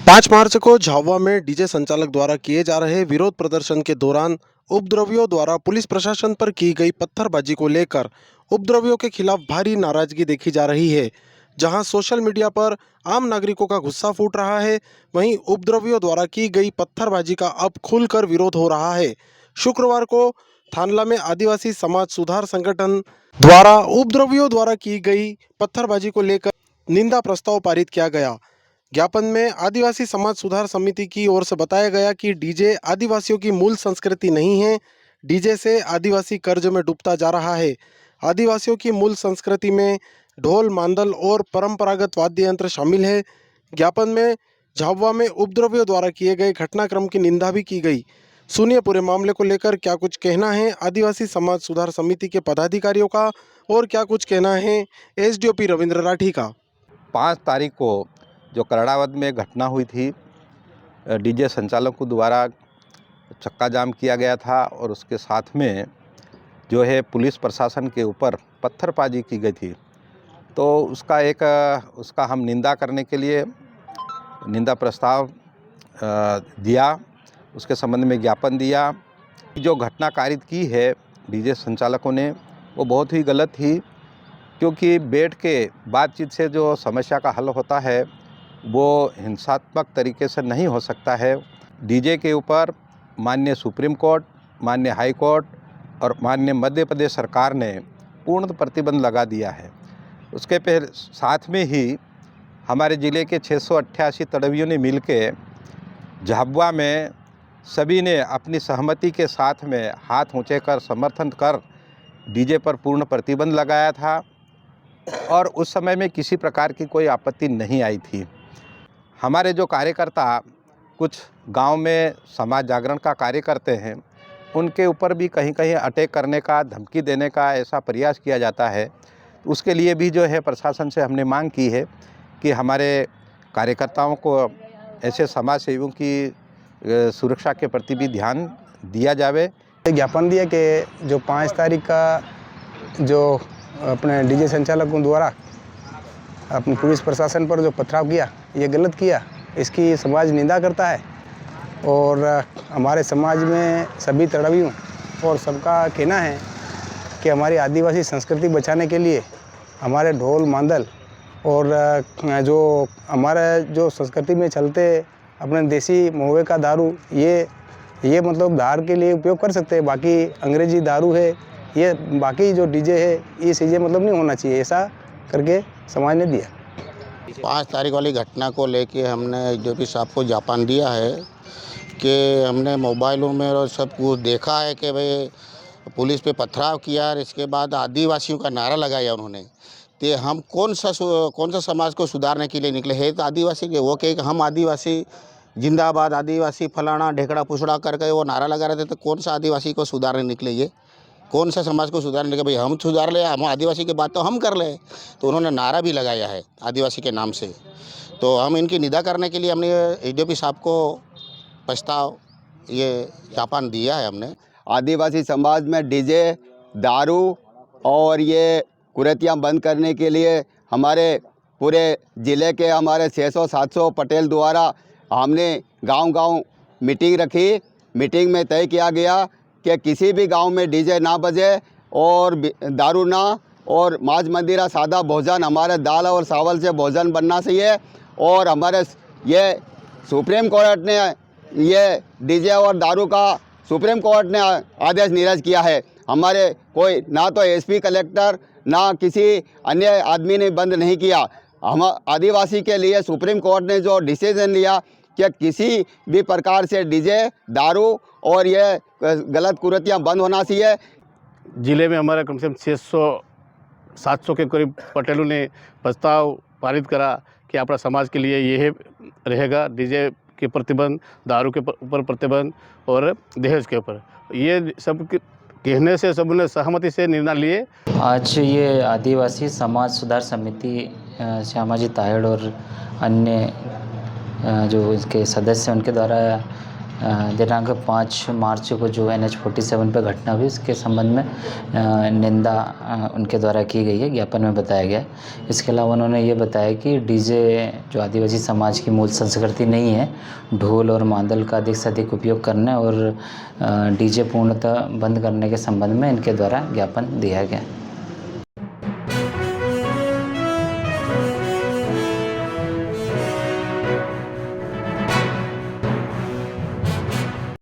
5 मार्च को झाबुआ में डीजे संचालक द्वारा किए जा रहे विरोध प्रदर्शन के दौरान उपद्रवियों द्वारा पुलिस प्रशासन पर की गई पत्थरबाजी को लेकर उपद्रवियों के खिलाफ भारी नाराजगी देखी जा रही है। जहां सोशल मीडिया पर आम नागरिकों का गुस्सा फूट रहा है, वहीं उपद्रवियों द्वारा की गई पत्थरबाजी का अब खुलकर विरोध हो रहा है। शुक्रवार को थानला में आदिवासी समाज सुधार संगठन द्वारा उपद्रवियों द्वारा की गई पत्थरबाजी को लेकर निंदा प्रस्ताव पारित किया गया। ज्ञापन में आदिवासी समाज सुधार समिति की ओर से बताया गया कि डीजे आदिवासियों की मूल संस्कृति नहीं है। डीजे से आदिवासी कर्ज में डूबता जा रहा है। आदिवासियों की मूल संस्कृति में ढोल, मांदल और परंपरागत वाद्य यंत्र शामिल है। ज्ञापन में झाबुआ में उपद्रवियों द्वारा किए गए घटनाक्रम की निंदा भी की गई। सुनिए पूरे मामले को लेकर क्या कुछ कहना है आदिवासी समाज सुधार समिति के पदाधिकारियों का और क्या कुछ कहना है एसडीओपी रविंद्र राठी का। 5 तारीख को जो करड़ावद में घटना हुई थी, डीजे संचालकों द्वारा चक्का जाम किया गया था और उसके साथ में जो है पुलिस प्रशासन के ऊपर पत्थरबाजी की गई थी। तो उसका हम निंदा करने के लिए निंदा प्रस्ताव दिया, उसके संबंध में ज्ञापन दिया। जो घटना कारित की है डीजे संचालकों ने, वो बहुत ही गलत थी, क्योंकि बैठ के बातचीत से जो समस्या का हल होता है वो हिंसात्मक तरीके से नहीं हो सकता है। डीजे के ऊपर माननीय सुप्रीम कोर्ट, माननीय हाई कोर्ट और माननीय मध्य प्रदेश सरकार ने पूर्ण प्रतिबंध लगा दिया है। उसके साथ में ही हमारे ज़िले के 688 तड़वियों ने मिलके झाबुआ में सभी ने अपनी सहमति के साथ में हाथ ऊंचे कर समर्थन कर डीजे पर पूर्ण प्रतिबंध लगाया था और उस समय में किसी प्रकार की कोई आपत्ति नहीं आई थी। हमारे जो कार्यकर्ता कुछ गांव में समाज जागरण का कार्य करते हैं, उनके ऊपर भी कहीं कहीं अटैक करने का, धमकी देने का ऐसा प्रयास किया जाता है। उसके लिए भी जो है प्रशासन से हमने मांग की है कि हमारे कार्यकर्ताओं को ऐसे समाज सेवियों की सुरक्षा के प्रति भी ध्यान दिया जावे। ज्ञापन दिया कि जो 5 तारीख का जो अपने डीजे संचालकों द्वारा अपनी पुलिस प्रशासन पर जो पथराव किया, ये गलत किया, इसकी समाज निंदा करता है। और हमारे समाज में सभी तड़वियों और सबका कहना है कि हमारी आदिवासी संस्कृति बचाने के लिए हमारे ढोल, मांदल और जो हमारे जो संस्कृति में चलते अपने देसी महुए का दारू, ये मतलब धार के लिए उपयोग कर सकते हैं। बाकी अंग्रेजी दारू है, ये बाकी जो डीजे है, ये चीज़ें मतलब नहीं होना चाहिए, ऐसा करके समाज ने दिया। 5 तारीख वाली घटना को लेके हमने एसडीओपी साहब को ज्ञापन दिया है कि हमने मोबाइलों में और सब कुछ देखा है कि भाई पुलिस पे पथराव किया और इसके बाद आदिवासियों का नारा लगाया उन्होंने। तो हम कौन सा समाज को सुधारने के लिए निकले हैं? तो आदिवासी के वो कहे कि हम आदिवासी जिंदाबाद, आदिवासी फलाना ढेकड़ा पुछड़ा करके वो नारा लगा रहे थे। तो कौन सा आदिवासी को सुधारने निकले? ये कौन सा समाज को सुधारने के? भाई हम सुधार ले, हम आदिवासी की बात तो हम कर ले। तो उन्होंने नारा भी लगाया है आदिवासी के नाम से। तो हम इनकी निंदा करने के लिए हमने एसडीओपी साहब को प्रस्ताव, ये ज्ञापन दिया है हमने। आदिवासी समाज में डीजे, दारू और ये कुरीतियाँ बंद करने के लिए हमारे पूरे ज़िले के हमारे 600-700 पटेल द्वारा हमने गांव-गांव मीटिंग रखी। मीटिंग में तय किया गया कि किसी भी गांव में डीजे ना बजे और दारू ना, और मांस मंदिरा सादा भोजन, हमारे दाल और चावल से भोजन बनना चाहिए। और हमारे ये सुप्रीम कोर्ट ने ये डीजे और दारू का सुप्रीम कोर्ट ने आदेश नीरज किया है। हमारे कोई ना तो एसपी, कलेक्टर, ना किसी अन्य आदमी ने बंद नहीं किया। हम आदिवासी के लिए सुप्रीम कोर्ट ने जो डिसीजन लिया कि किसी भी प्रकार से डीजे, दारू और ये गलत कुरीतियाँ बंद होना चाहिए। जिले में हमारे कम से कम 600-700 के करीब पटेलों ने प्रस्ताव पारित करा कि अपना समाज के लिए यह रहेगा, डीजे के प्रतिबंध, दारू के ऊपर प्रतिबंध और दहेज के ऊपर। ये सब कहने से सबने सहमति से निर्णय लिए। आज ये आदिवासी समाज सुधार समिति श्यामाजी तायड़ और अन्य जो इसके सदस्य उनके द्वारा दिनांक 5 मार्च को जो NH-47 पर घटना हुई इसके संबंध में निंदा उनके द्वारा की गई है, ज्ञापन में बताया गया है। इसके अलावा उन्होंने ये बताया कि डीजे जो आदिवासी समाज की मूल संस्कृति नहीं है, ढोल और मादल का अधिक से अधिक उपयोग करने और डीजे पूर्णतः बंद करने के संबंध में इनके द्वारा ज्ञापन दिया गया।